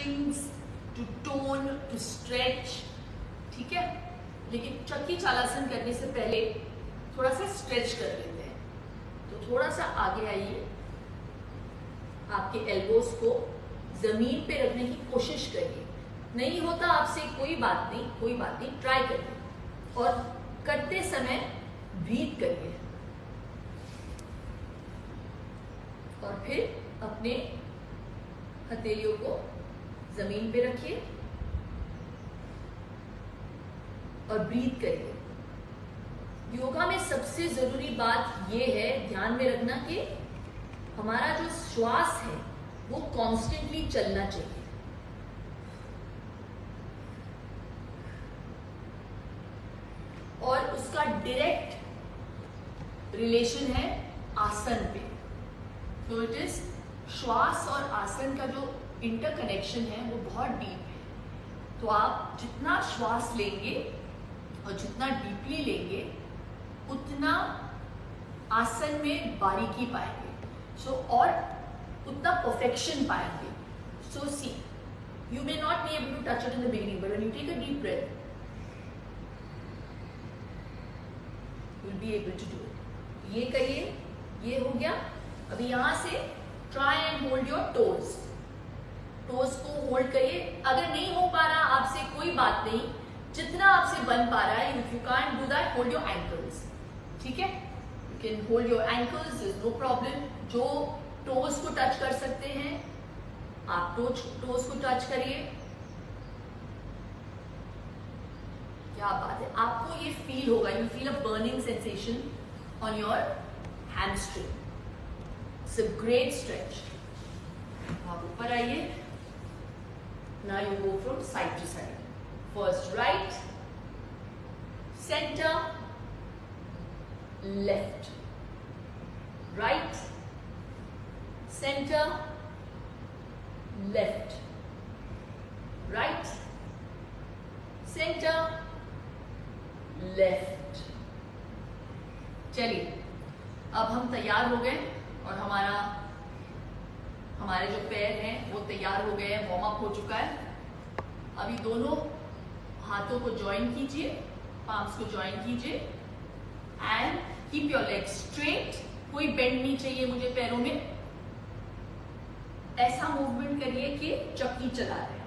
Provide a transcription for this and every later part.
hamstrings, to tone, to stretch. ठीक है, लेकिन चक्की चालासन करने से पहले थोड़ा सा स्ट्रेच कर लेते हैं। तो थोड़ा सा आगे आइए, आपके एल्बोज को जमीन पे रखने की कोशिश करिए। नहीं होता आपसे कोई बात नहीं, ट्राई करिए और करते समय ब्रीथ करिए और फिर अपने हथेलियों को जमीन पे रखिए और ब्रीथ करिए। योगा में सबसे जरूरी बात यह है ध्यान में रखना कि हमारा जो श्वास है वो कॉन्स्टेंटली चलना चाहिए। और उसका डायरेक्ट रिलेशन है आसन पे। तो इट इज श्वास और आसन का जो इंटरकनेक्शन है वो बहुत डीप है। तो आप जितना श्वास लेंगे और जितना डीपली लेंगे उतना आसन में बारीकी पाएंगे और उतना परफेक्शन पाएंगे। So see, you may not be able to touch it in the beginning, but when you take a deep breath you will be able to do it. ये करिए, ये हो गया। अभी यहां से try and hold your toes को hold करिए। अगर नहीं हो पा रहा आपसे कोई बात नहीं, जितना आपसे बन पा रहा है, if you can't do that, hold your ankles. ठीक है, you can hold your ankles, is no problem. जो टोज को टच कर सकते हैं आप टोज को टच करिए। क्या बात है, आपको ये फील होगा, you feel a burning sensation on your hamstring. It's a great stretch. आप ऊपर आइए। Now you go from side to side. First right, center, left, right, center, left, right, center, left। चलिए, अब हम तैयार हो गए और हमारे जो पैर हैं वो तैयार हो गए हैं, वार्म अप हो चुका है। अभी दोनों हाथों को ज्वाइन कीजिए, पाम्स को ज्वाइन कीजिए and keep your legs straight. कोई बेंड नहीं चाहिए मुझे पैरों में। ऐसा मूवमेंट करिए कि चक्की चला रहे हैं,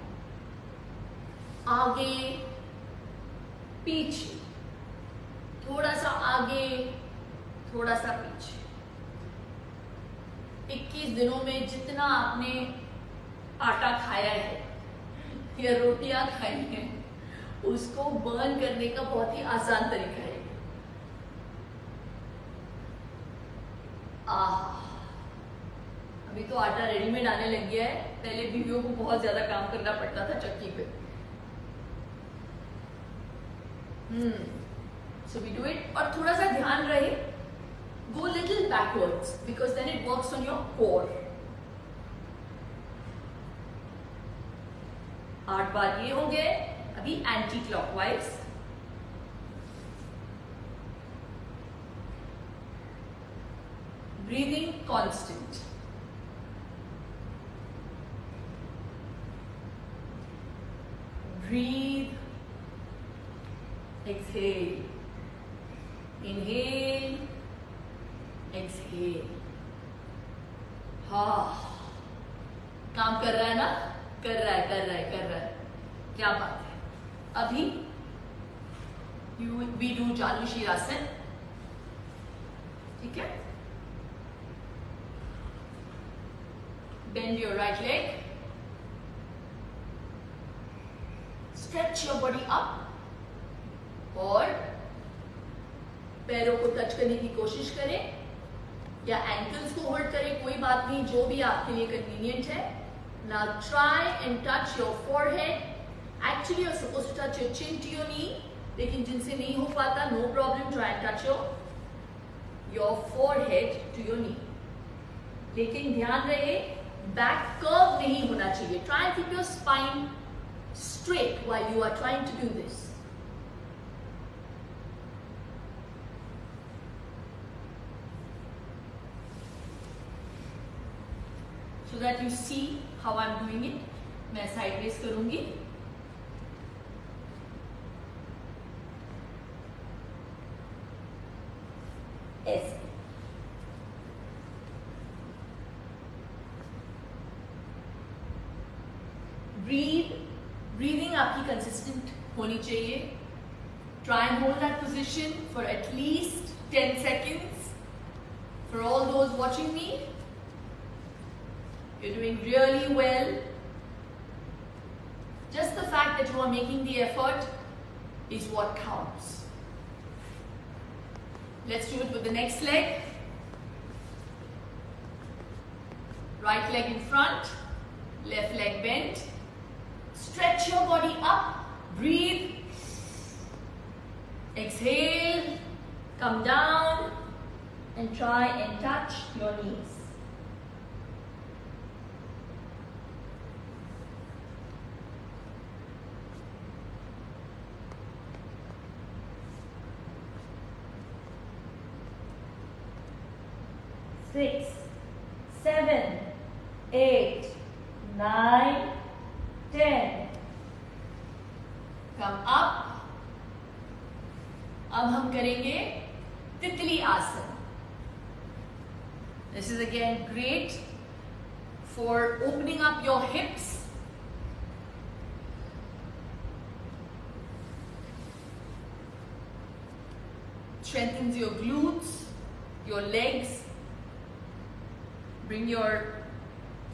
आगे पीछे, थोड़ा सा आगे, थोड़ा सा पीछे। 21 दिनों में जितना आपने आटा खाया है या रोटियां खाई हैं उसको बर्न करने का बहुत ही आसान तरीका है। अभी तो आटा रेडीमेड आने लग गया है, पहले बीवियों को बहुत ज्यादा काम करना पड़ता था चक्की पे। So we do it. और थोड़ा सा ध्यान रहे, go little backwards because then it works on your core. 8 बार ये हो गए। अभी anti clockwise. Breathing constant. Breathe, exhale, inhale, exhale. काम कर रहा है ना, कर रहा है। क्या बात है। अभी वी डू चालू शीरासन। ठीक है, bend your right leg, stretch your body up और पैरों को टच करने की कोशिश करें या एंकल्स को होल्ड करें, कोई बात नहीं, जो भी आपके लिए कन्वीनियंट है। Now try and touch your forehead. Actually you're supposed to touch your chin to your knee, लेकिन जिनसे नहीं हो पाता, no problem, try and touch your forehead to your knee. लेकिन ध्यान रहे बैक कर्व नहीं होना चाहिए। Try and keep your spine straight while you are trying to do this. So that you see how I'm doing it. मैं side race करूंगी। ऐसे breathing आपकी कंसिस्टेंट होनी चाहिए। Try and hold that position for at least 10 seconds. For all those watching me, you're doing really well. Just the fact that you are making the effort is what counts. Let's do it with the next leg. Right leg in front, left leg bent. Stretch your body up, breathe. Exhale, come down and try and touch your knees. Six, 7, 8, 9, 10. Come up. अब हम करेंगे तितली आसन. This is again great for opening up your hips. Strengthens your glutes, your legs. Bring your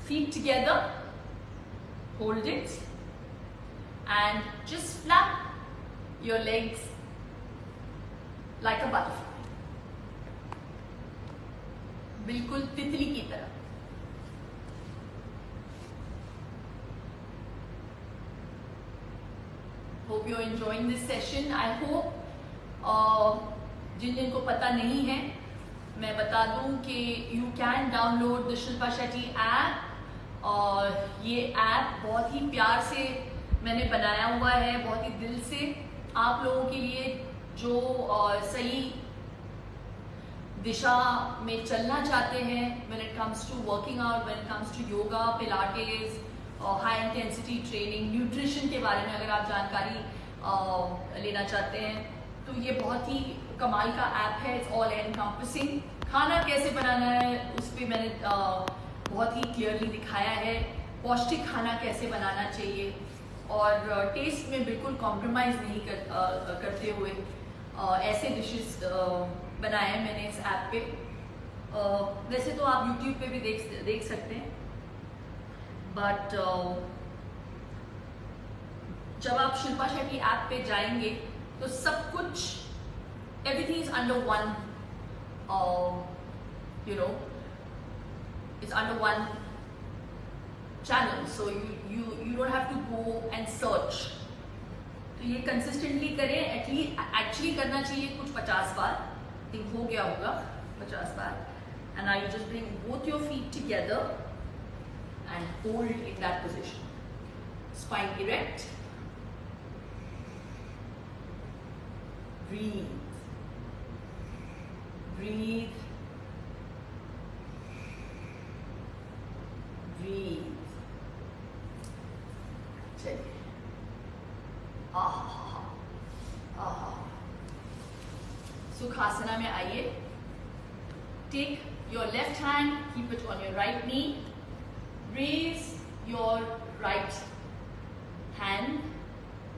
feet together, hold it, and just flap your legs like a butterfly. बिल्कुल तितली की तरह. Hope you're enjoying this session. I hope जिनको पता नहीं है मैं बता दूं कि you can download the Shilpa Shetty app, और ये ऐप बहुत ही प्यार से मैंने बनाया हुआ है, बहुत ही दिल से आप लोगों के लिए जो सही दिशा में चलना चाहते हैं when it comes to working out, when it comes to yoga, pilates, high intensity training, nutrition के बारे में अगर आप जानकारी लेना चाहते हैं तो ये बहुत ही कमाल का ऐप है. It's all encompassing. खाना कैसे बनाना है उस पर मैंने बहुत ही क्लियरली दिखाया है. पौष्टिक खाना कैसे बनाना चाहिए और टेस्ट में बिल्कुल कॉम्प्रोमाइज़ नहीं करते हुए ऐसे डिशेस बनाए हैं मैंने इस ऐप पे. वैसे तो आप YouTube पे भी देख सकते हैं, बट जब आप शिल्पा शेट्टी ऐप पे जाएंगे तो सब कुछ everything is under one, it's under one channel, so you don't have to go and search. तो ये कंसिस्टेंटली करें. एक्चुअली करना चाहिए कुछ 50 बार, थिंक हो गया होगा 50 बार. and now you just bring both your feet together and hold in that position, spine erect. Breathe. Breathe. Breathe. चलिए. सुखासना में आइए. Take your left hand, keep it on your right knee. Raise your right hand.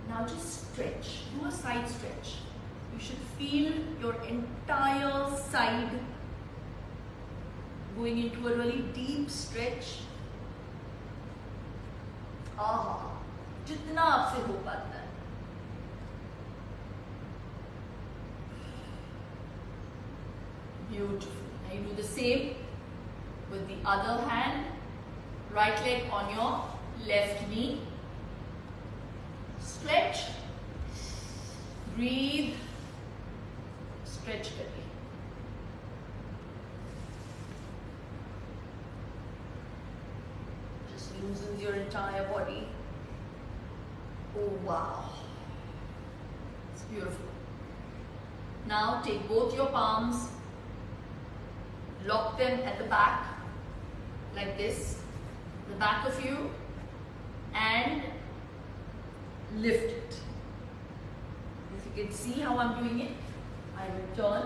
Now just stretch. Do a side stretch. You should feel your entire side going into a really deep stretch. जितना आपसे हो पाता है. Beautiful. Now you do the same with the other hand. Right leg on your left knee. Stretch. Breathe. Stretch करिए. Just loosens your entire body. Oh wow, it's beautiful. Now take both your palms, lock them at the back like this, the back of you. and lift it. If you can see how I'm doing it, I will turn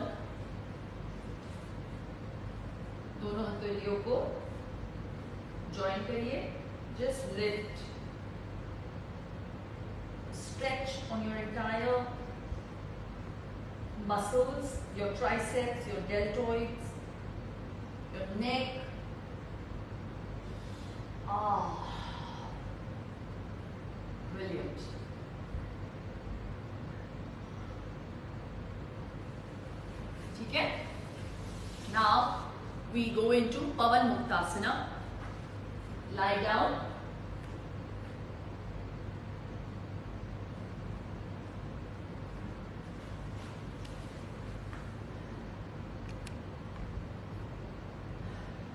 दोनों हथेलियों को join करिए, just lift, stretch on your entire muscles, your triceps, your deltoids, your neck. Brilliant. ठीक है? Now we go into Pavan Muktasana. Lie down.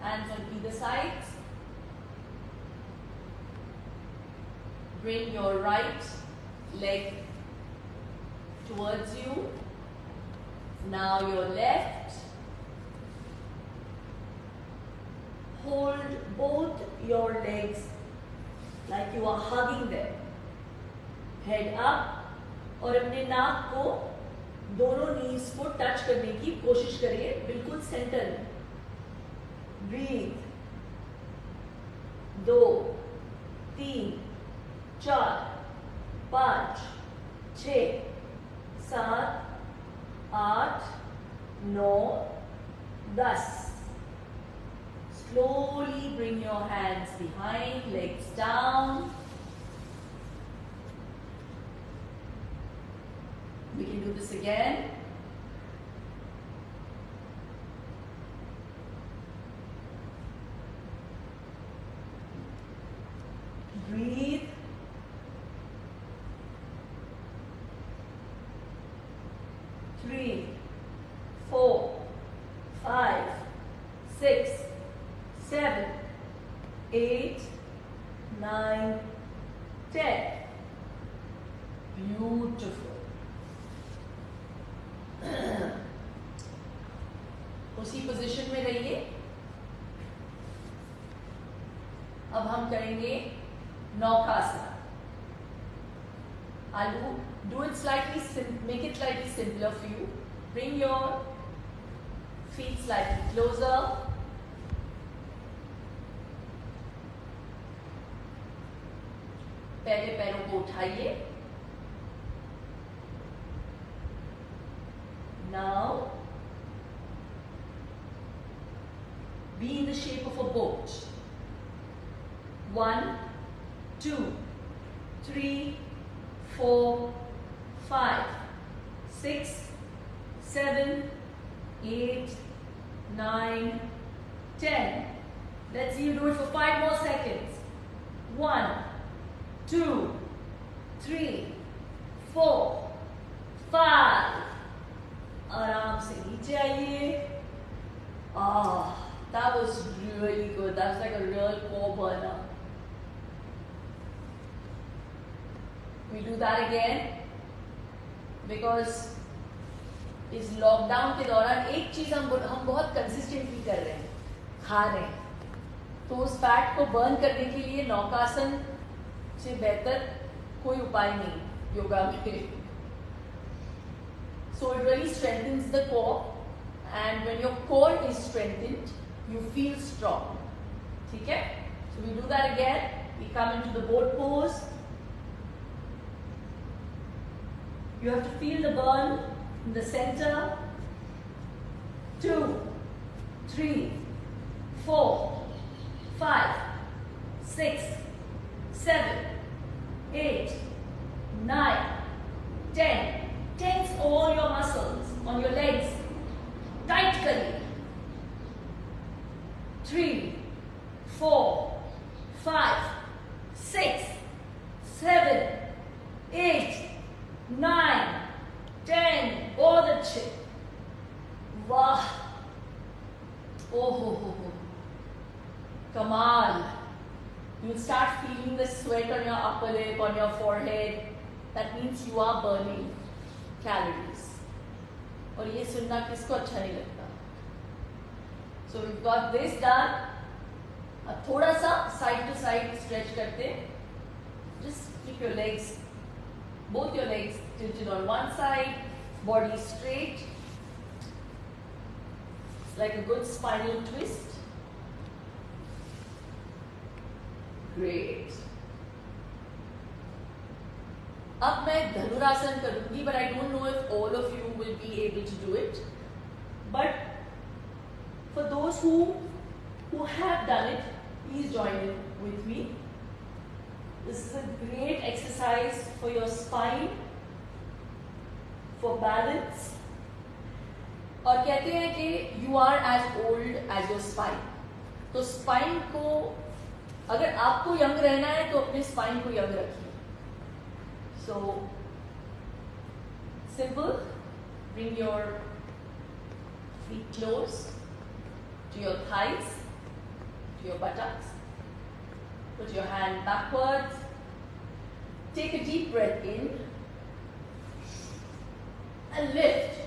Hands on either sides. Bring your right leg towards you. Now your left. Hold both your legs like you are hugging them. Head up और अपने नाक को दोनों नीज को touch करने की कोशिश करिए, बिल्कुल सेंटर में. Breathe. 2, 3, 4, 5, 6, 7, 8, 9, 10. Slowly bring your hands behind, legs down. We can do this again. Breathe. 3, 4, 5, 6, 7, 8, 9, 10. Beautiful. उसी पोजीशन में रहिए. अब हम करेंगे नौकासना. I'll do it slightly, make it slightly simpler for you. Bring your feet slightly closer. पहले पैरों को उठाइए. Now be in the shape of a boat. 1, 2, 3, 4, 5, 6, 7, 8, 9, 10. Let's see you do it for 5 more seconds. 1, 2, 3, 4, 5. आराम से नीचे आइए. That was really good. That's like a real core burner. We do that again because इस lockdown के दौरान एक चीज हम बहुत कंसिस्टेंटली कर रहे हैं, खा रहे हैं. तो उस फैट को बर्न करने के लिए नौकासन से बेहतर कोई उपाय नहीं योगा में. So it really strengthens the core, and when your core is strengthened, you feel strong. ठीक है? So we do that again. We come into the boat pose. You have to feel the burn in the center. 2, 3, 4, 5, 6, 7, 8, 9, 10. Tense all your muscles on your legs. Tight kariye. 3, 4, 5, 6, 7, 8, 9, 10. Bahut अच्छे. वाह. Oh ho ho ho. Kamal. You'll start feeling the sweat on your upper lip, on your forehead. That means you are burning calories. और ये सुनना किसको अच्छा नहीं लगता. So we've got this done. अब थोड़ा सा साइड टू साइड स्ट्रेच करते. Just keep your legs, both your legs tilted on one side, body straight. It's like a good spinal twist. Great. अब मैं धनुरासन करूंगी, but I don't know if all of you will be able to do it. But for those who have done it, please join in with me. This is a great exercise for your spine, for balance. और कहते हैं कि you are as old as your spine. तो spine को, अगर आपको young रहना है तो अपने spine को यंग रखिए. So, simple, bring your feet close to your thighs, to your buttocks. Put your hand backwards. Take a deep breath in and lift.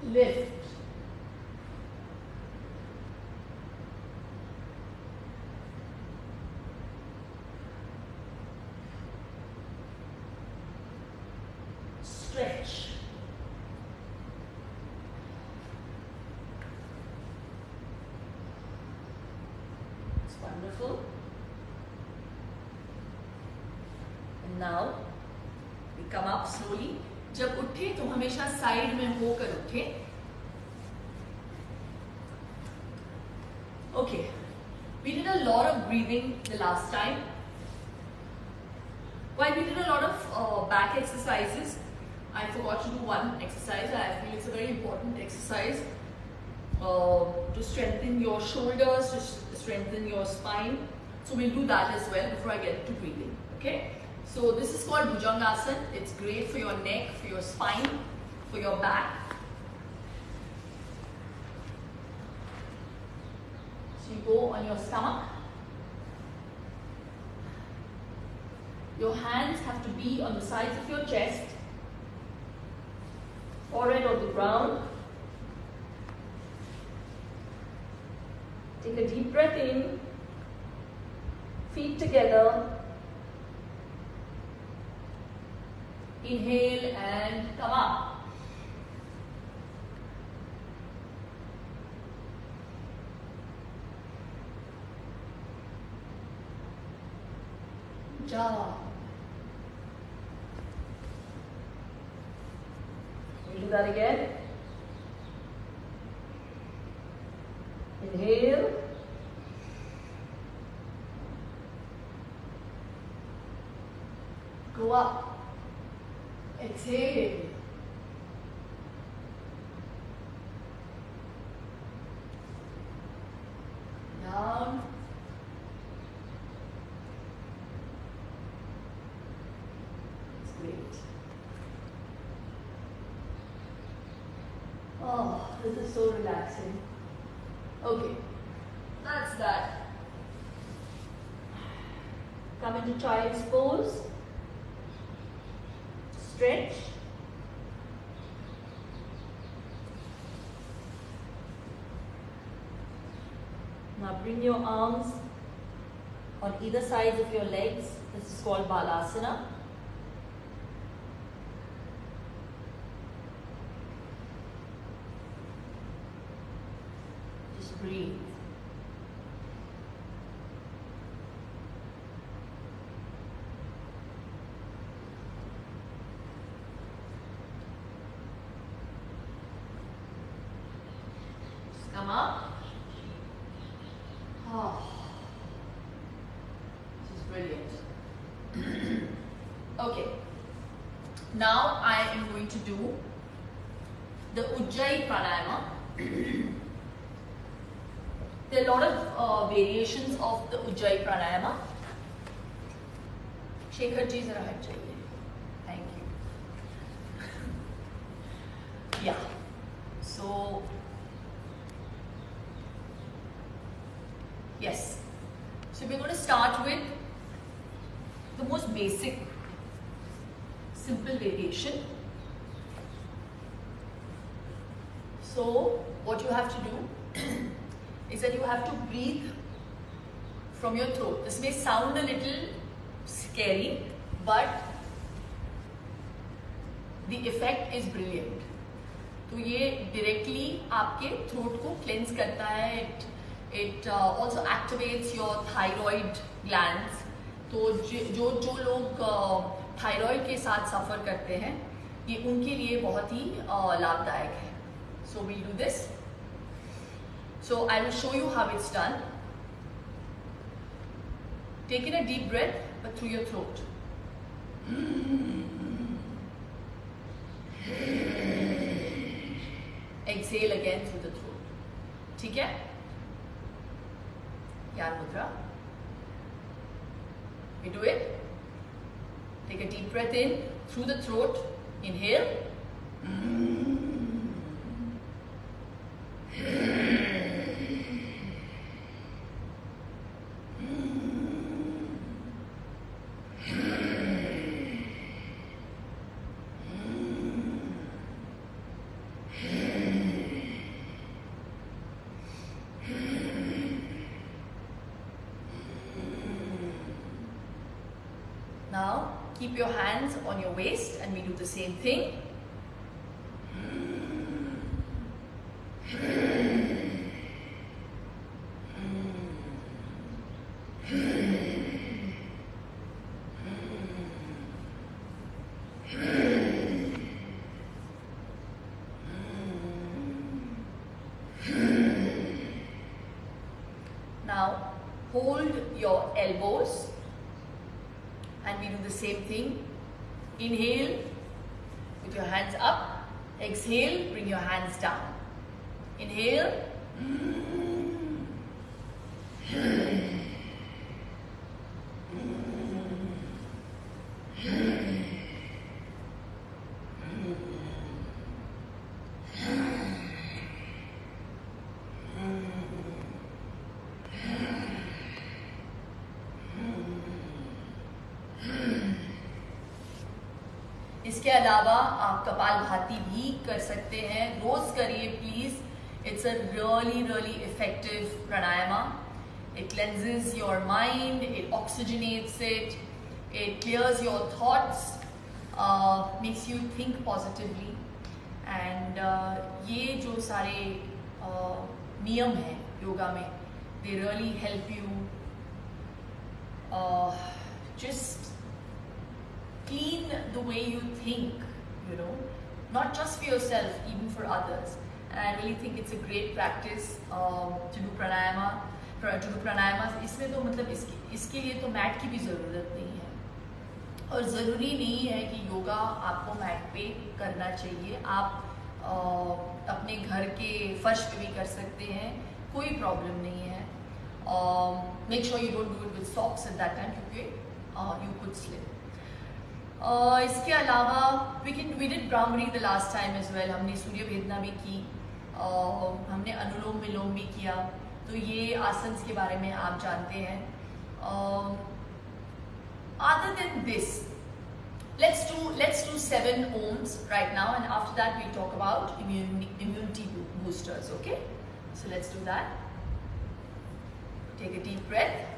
Lift. Stretch. It's wonderful. And now we come up slowly. जब उठे तो हमेशा side में होकर उठे. Okay, we did a lot of breathing the last time. While we did a lot of back exercises, I forgot to do one exercise. I feel it's a very important exercise to strengthen your shoulders, to strengthen your spine. So we'll do that as well before I get to breathing. Okay? So this is called Bhujangasana. It's great for your neck, for your spine, for your back. So you go on your stomach. Your hands have to be on the sides of your chest, forehead on the ground. Take a deep breath in, feet together. Inhale and come up. Job. We do that again. Inhale. Go up. Exhale. Down. It's great. Oh, this is so relaxing. Okay, that's that. Come into child's pose. Stretch. Now bring your arms on either sides of your legs. This is called Balasana. Just breathe. Come up. Oh, this is brilliant. Okay, now I am going to do the Ujjayi Pranayama. There are a lot of variations of the Ujjayi Pranayama. Shekhar ji, zara hat jaiye. Thank you. Yeah. So. Yes. So we're going to start with the most basic, simple variation. So what you have to do is that you have to breathe from your throat. This may sound a little scary, but the effect is brilliant. तो ये directly आपके throat को cleanse करता है. It also activates your thyroid glands. तो जो लोग thyroid के साथ suffer करते हैं, ये उनके लिए बहुत ही लाभदायक है. So we'll do this. So I will show you how it's done. Take in a deep breath, but through your throat. Exhale again through the throat. ठीक है? Yan Mudra. We do it. Take a deep breath in through the throat. Inhale. Now, keep your hands on your waist and we do the same thing. Now, hold your elbows and we do the same thing. Inhale with your hands up. Exhale, bring your hands down. Inhale. इसके अलावा आप कपालभाति भी कर सकते हैं. रोज करिए please. It's a really effective pranayama. It cleanses your mind, it oxygenates it, it clears your thoughts, makes you think positively. And ये जो सारे नियम हैं योगा में, they really help you just clean the way you think, you know, not just for yourself, even for others. And I really think it's a great practice to do pranayama. इसमें तो मतलब इसके लिए तो मैट की भी ज़रूरत नहीं है, और ज़रूरी नहीं है कि योगा आपको मैट पे करना चाहिए. आप अपने घर के फर्श पे भी कर सकते हैं, कोई प्रॉब्लम नहीं है. Make sure you don't do it with socks at that time, क्योंकि यू कुड स्लिप. इसके अलावा we did Brahmari the last time as well. हमने सूर्य भेदना भी की, हमने अनुलोम विलोम भी किया. तो ये आसन्स के बारे में आप जानते हैं. Other than this, let's do 7 ohms right now, and after that we'll talk about immunity boosters. Okay, so let's do that. Take a deep breath.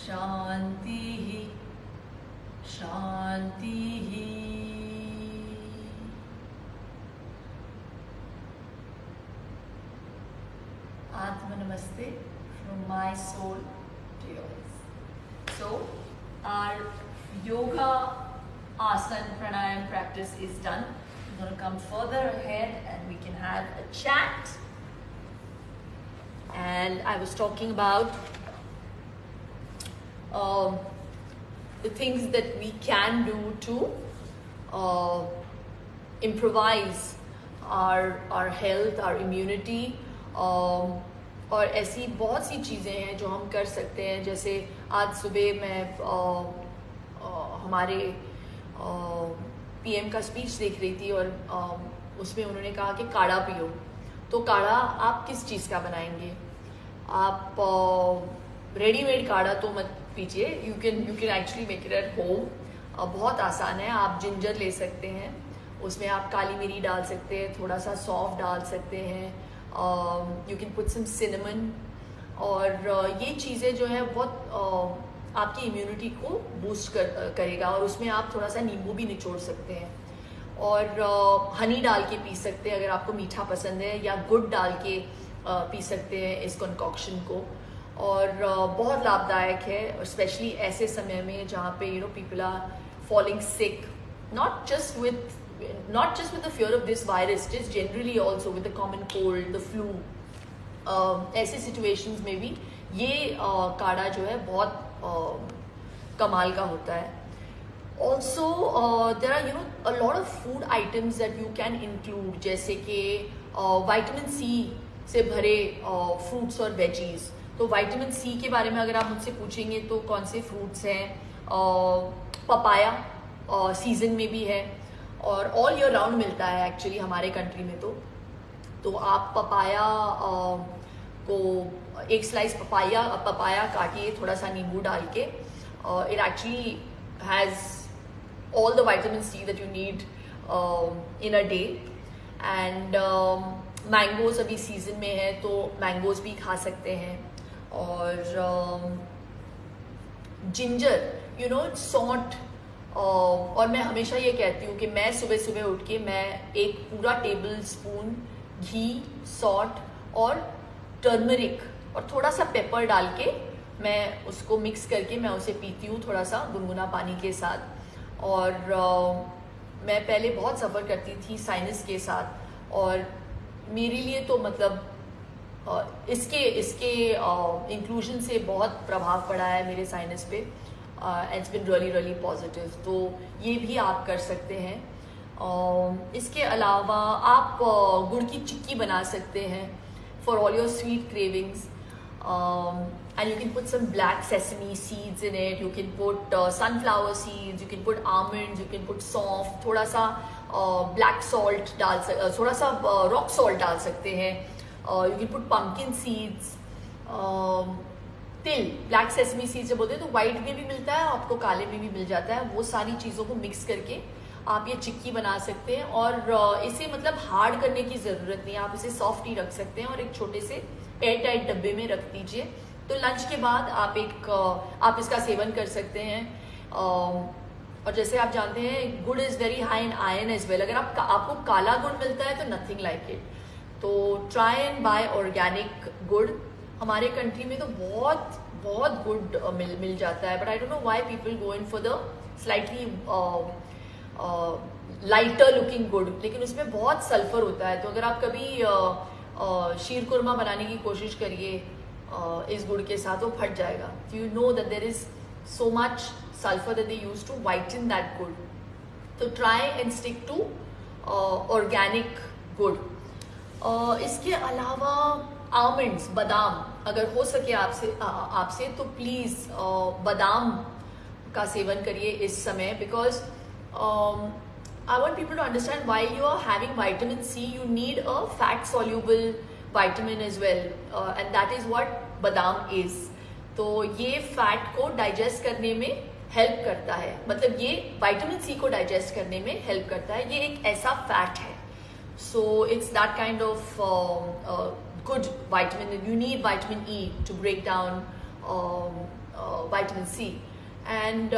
Shanti Shanti. Atma Namaste from my soul to yours. So our yoga asana pranayam practice is done. I'm going to come further ahead and we can have a chat. And I was talking about the things that we can do to improvise our health, our immunity. और ऐसी बहुत सी चीज़ें हैं जो हम कर सकते हैं। जैसे आज सुबह मैं हमारे पीएम का स्पीच देख रही थी और उसमें उन्होंने कहा कि काढ़ा पियो। तो काढ़ा आप किस चीज़ का बनाएंगे? आप रेडीमेड काढ़ा तो मत पीजिए, you can actually make it at home. बहुत आसान है। आप जिंजर ले सकते हैं, उसमें आप काली मिरी डाल सकते हैं, थोड़ा सा सौंफ डाल सकते हैं, you can put some cinnamon. और ये चीज़ें जो है बहुत आपकी इम्यूनिटी को बूस्ट करेगा। और उसमें आप थोड़ा सा नींबू भी निचोड़ सकते हैं और हनी डाल के पी सकते हैं अगर आपको मीठा पसंद है, या गुड़ डाल के पी सकते हैं इस कंकॉक्शन को। और बहुत लाभदायक है, स्पेशली ऐसे समय में जहाँ पे people are falling sick, not just with the fear of this virus, just generally also with the common cold, the flu. ऐसे situations में भी ये काढ़ा जो है बहुत कमाल का होता है। Also there are a lot of food items that you can include, जैसे कि विटामिन सी से भरे फ्रूट्स और वेजीज। तो विटामिन सी के बारे में अगर आप मुझसे पूछेंगे तो कौन से फ्रूट्स हैं? पपाया सीजन में भी है और ऑल ईयर राउंड मिलता है एक्चुअली हमारे कंट्री में। तो आप पपाया को एक स्लाइस पपाया काटिए थोड़ा सा नींबू डाल के। It actually has all the vitamin see that you need in a day. And mangoes अभी सीजन में है तो मैंगोज भी खा सकते हैं। और जिंजर सॉल्ट। और मैं हमेशा ये कहती हूँ कि मैं सुबह सुबह उठ के मैं एक पूरा टेबल स्पून घी, सॉल्ट और टर्मरिक और थोड़ा सा पेपर डाल के मैं उसको मिक्स करके मैं उसे पीती हूँ थोड़ा सा गुनगुना पानी के साथ। और मैं पहले बहुत सफ़र करती थी साइनस के साथ और मेरे लिए तो मतलब इसके इंक्लूजन से बहुत प्रभाव पड़ा है मेरे साइनस पे। It's been really positive. तो ये भी आप कर सकते हैं। इसके अलावा आप गुड़ की चिक्की बना सकते हैं for all your sweet cravings. And you can put some black sesame seeds in it, you can put sunflower seeds, you can put almonds, you can put saunf, थोड़ा सा ब्लैक सॉल्ट थोड़ा सा रॉक सॉल्ट डाल सकते हैं। You can put pumpkin seeds, तिल, black sesame seeds जब बोलते हैं तो वाइट में भी मिलता है, आपको काले में भी मिल जाता है। वो सारी चीज़ों को मिक्स करके आप ये चिक्की बना सकते हैं। और इसे मतलब हार्ड करने की ज़रूरत नहीं है, आप इसे सॉफ्ट ही रख सकते हैं और एक छोटे से एयर टाइट डब्बे में रख दीजिए। तो लंच के बाद आप इसका सेवन कर सकते हैं। और जैसे आप जानते हैं gur is very high in iron as well. अगर आपको काला गुड़ मिलता है तो नथिंग लाइक इट। तो try and buy organic gur. हमारे कंट्री में तो बहुत गुड़ मिल जाता है, but I don't know why people go in for the slightly lighter looking गुड़, लेकिन उसमें बहुत सल्फर होता है। तो अगर आप कभी शीर कुरमा बनाने की कोशिश करिए इस गुड़ के साथ, वो फट जाएगा। You know that there is so much sulfur that they use to whiten that good. So try and stick to organic good. इसके अलावा almonds, बादाम, अगर हो सके आपसे तो प्लीज़ बादाम का सेवन करिए इस समय, because I want people to understand while you are having vitamin C, you need a fat soluble vitamin as well, and that is what बादाम is. तो ये फैट को डाइजेस्ट करने में हेल्प करता है, मतलब ये विटामिन सी को डाइजेस्ट करने में हेल्प करता है। ये एक ऐसा फैट है। So it's that kind of good vitamin, and you need vitamin E to break down vitamin C. And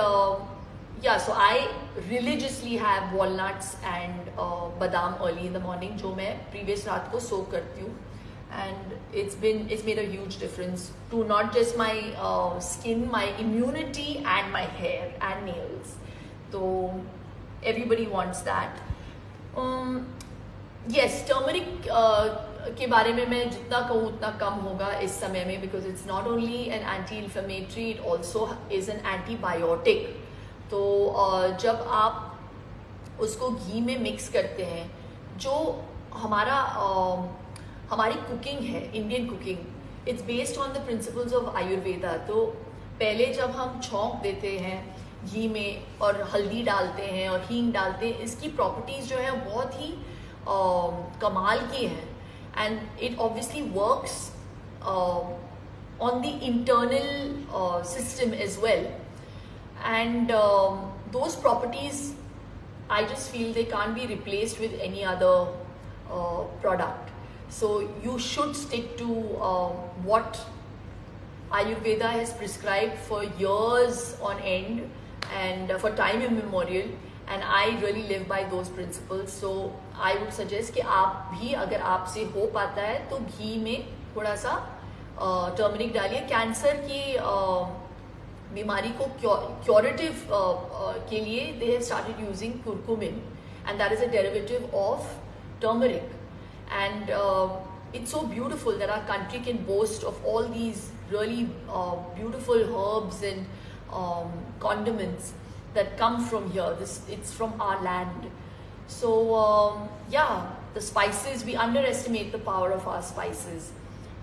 yeah, so I religiously have walnuts and badam early in the morning, जो मैं previous रात को soak करती हूँ. And it's made a huge difference to not just my skin, my immunity, and my hair and nails. So everybody wants that. Yes, turmeric के बारे में मैं जितना कहूँ उतना कम होगा इस समय में, because it's not only an anti-inflammatory, it also is an antibiotic. तो जब आप उसको घी में मिक्स करते हैं, जो हमारी कुकिंग है, Indian cooking, it's based on the principles of Ayurveda. तो पहले जब हम छौंक देते हैं घी में और हल्दी डालते हैं और हींग डालते हैं, इसकी प्रॉपर्टीज जो है बहुत ही कमाल की हैं. And it obviously works on the internal system as well. And those properties I just feel they can't be replaced with any other product. So you should stick to what Ayurveda has prescribed for years on end and for time immemorial, and I really live by those principles. So I would suggest कि आप भी अगर आपसे हो पाता है तो घी में थोड़ा सा टर्मरिक डालिए. कैंसर की बीमारी को क्योरेटिव के लिए they have started using curcumin, and that is a derivative of turmeric. And it's so beautiful that our country can boast of all these really beautiful herbs and condiments that come from here. It's from our land. So yeah, the spices, we underestimate the power of our spices,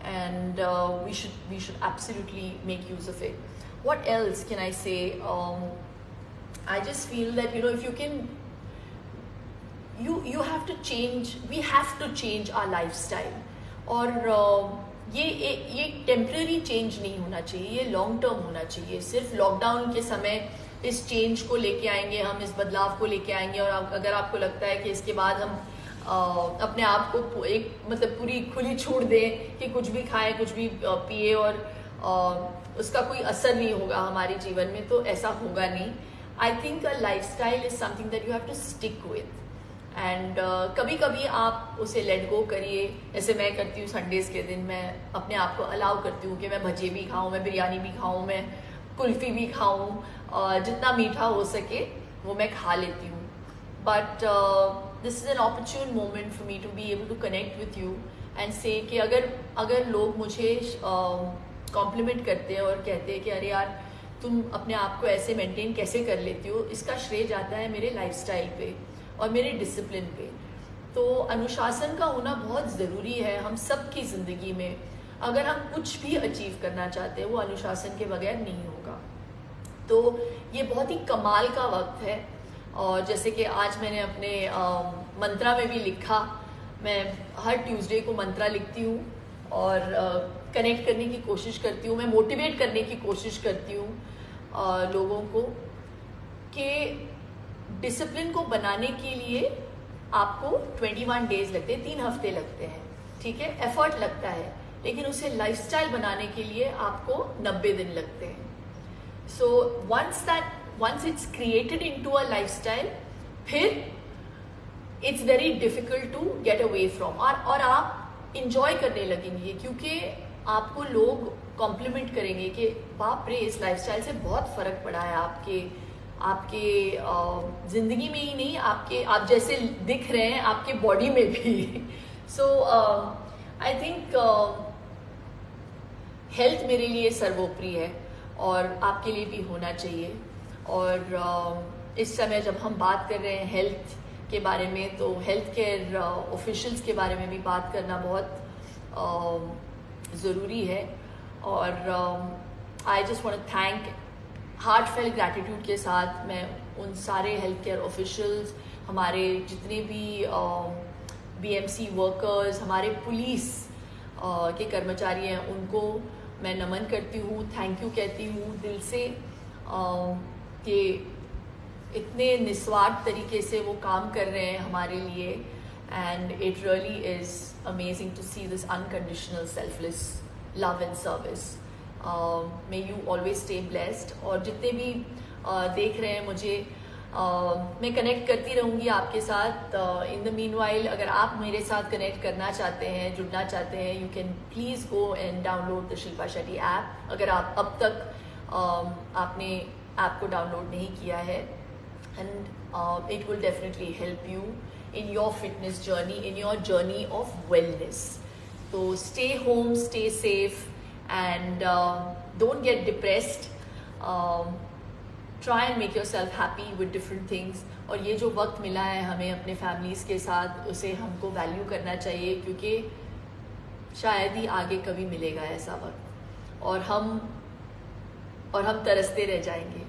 and we should absolutely make use of it. What else can I say? I just feel that, you know, if you can, you have to change. We have to change our lifestyle. और ये temporary change नहीं होना चाहिए, ये long term होना चाहिए. सिर्फ lockdown के समय इस चेंज को लेके आएंगे हम, इस बदलाव को लेके आएंगे, और अगर आपको लगता है कि इसके बाद हम अपने आप को एक मतलब पूरी खुली छूट दें कि कुछ भी खाएं, कुछ भी पिए और उसका कोई असर नहीं होगा हमारे जीवन में, तो ऐसा होगा नहीं. I think a lifestyle is something that you have to stick with. And कभी कभी आप उसे लेट गो करिए. जैसे मैं करती हूँ, संडेज के दिन मैं अपने आप को अलाउ करती हूँ कि मैं भजे भी खाऊँ, मैं बिरयानी भी खाऊँ, मैं कुल्फ़ी भी खाऊँ, जितना मीठा हो सके वो मैं खा लेती हूँ. But this is an opportune moment for me to be able to connect with you and say कि अगर लोग मुझे कॉम्प्लीमेंट करते हैं और कहते हैं कि अरे यार तुम अपने आप को ऐसे मेंटेन कैसे कर लेती हो, इसका श्रेय जाता है मेरे लाइफस्टाइल पे और मेरे डिसिप्लिन पे. तो अनुशासन का होना बहुत ज़रूरी है हम सब की ज़िंदगी में. अगर हम कुछ भी अचीव करना चाहते हैं वो अनुशासन के बगैर नहीं होगा. तो ये बहुत ही कमाल का वक्त है. और जैसे कि आज मैंने अपने मंत्रा में भी लिखा, मैं हर ट्यूसडे को मंत्रा लिखती हूँ और कनेक्ट करने की कोशिश करती हूँ, मैं मोटिवेट करने की कोशिश करती हूँ लोगों को कि डिसिप्लिन को बनाने के लिए आपको 21 डेज लगते हैं, 3 हफ्ते लगते हैं, ठीक है, एफर्ट लगता है, लेकिन उसे लाइफस्टाइल बनाने के लिए आपको 90 दिन लगते हैं. सो once it's created into a lifestyle, फिर it's very difficult to get away from. और आप इंजॉय करने लगेंगे क्योंकि आपको लोग कॉम्प्लीमेंट करेंगे कि बाप रे, इस लाइफस्टाइल से बहुत फर्क पड़ा है आपके जिंदगी में ही नहीं, आप जैसे दिख रहे हैं आपके बॉडी में भी. सो आई थिंक हेल्थ मेरे लिए सर्वोपरि है और आपके लिए भी होना चाहिए. और इस समय जब हम बात कर रहे हैं हेल्थ के बारे में, तो हेल्थ केयर ऑफिशियल्स के बारे में भी बात करना बहुत ज़रूरी है. और I just want to thank, heartfelt gratitude के साथ मैं उन सारे हेल्थ केयर ऑफिशियल्स, हमारे जितने भी बीएमसी वर्कर्स, हमारे पुलिस के कर्मचारी हैं, उनको मैं नमन करती हूँ, थैंक यू कहती हूँ दिल से कि इतने निस्वार्थ तरीके से वो काम कर रहे हैं हमारे लिए. and it really is amazing to see this unconditional selfless love and service. May you always stay blessed. और जितने भी देख रहे हैं मुझे, मैं कनेक्ट करती रहूँगी आपके साथ. इन द मीन वाइल, अगर आप मेरे साथ कनेक्ट करना चाहते हैं, जुड़ना चाहते हैं, you can please go and download the Shilpa Shetty app. अगर आप अब तक आपने ऐप को डाउनलोड नहीं किया है, and it will definitely help you in your fitness journey, in your journey of wellness. So stay home, stay safe, and don't get depressed. Try and make yourself happy with different things. और ये जो वक्त मिला है हमें अपने families के साथ, उसे हमको वैल्यू करना चाहिए, क्योंकि शायद ही आगे कभी मिलेगा ऐसा वक्त, और हम तरसते रह जाएंगे.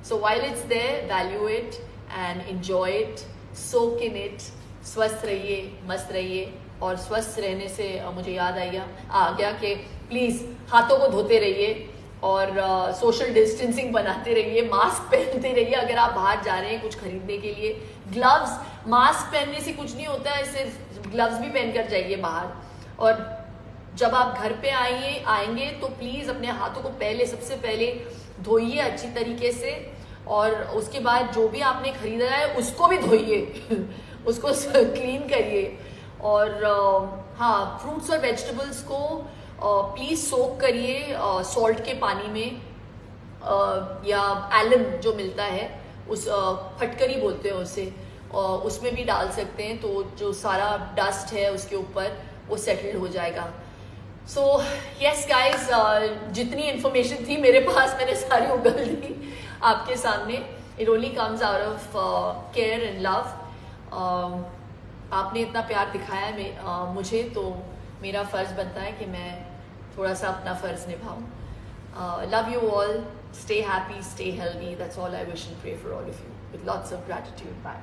So while it's there, value it and enjoy it. Soak in it. स्वस्थ रहिए, मस्त रहिए. और स्वस्थ रहने से मुझे याद आ गया कि प्लीज़ हाथों को धोते रहिए और सोशल डिस्टेंसिंग बनाते रहिए, मास्क पहनते रहिए. अगर आप बाहर जा रहे हैं कुछ खरीदने के लिए, ग्लव्स, मास्क पहनने से कुछ नहीं होता है, सिर्फ ग्लव्स भी पहनकर जाइए बाहर. और जब आप घर पे आएंगे तो प्लीज़ अपने हाथों को सबसे पहले धोइए अच्छी तरीके से, और उसके बाद जो भी आपने खरीदा है उसको भी धोइए उसको क्लीन करिए. और हाँ, फ्रूट्स और वेजिटेबल्स को प्लीज़ सोक करिए सॉल्ट के पानी में, या एलन जो मिलता है, उस फटकरी बोलते हैं उसे, उसमें भी डाल सकते हैं, तो जो सारा डस्ट है उसके ऊपर वो सेटल हो जाएगा. सो यस गाइज, जितनी इन्फॉर्मेशन थी मेरे पास मैंने सारी उगल दी आपके सामने. It only comes out of care and love. आपने इतना प्यार दिखाया है मुझे, तो मेरा फ़र्ज़ बनता है कि मैं थोड़ा सा अपना फ़र्ज़ निभाऊं. Love you all. Stay happy, stay healthy. That's all I wish and pray for all of you. With lots of gratitude. Bye.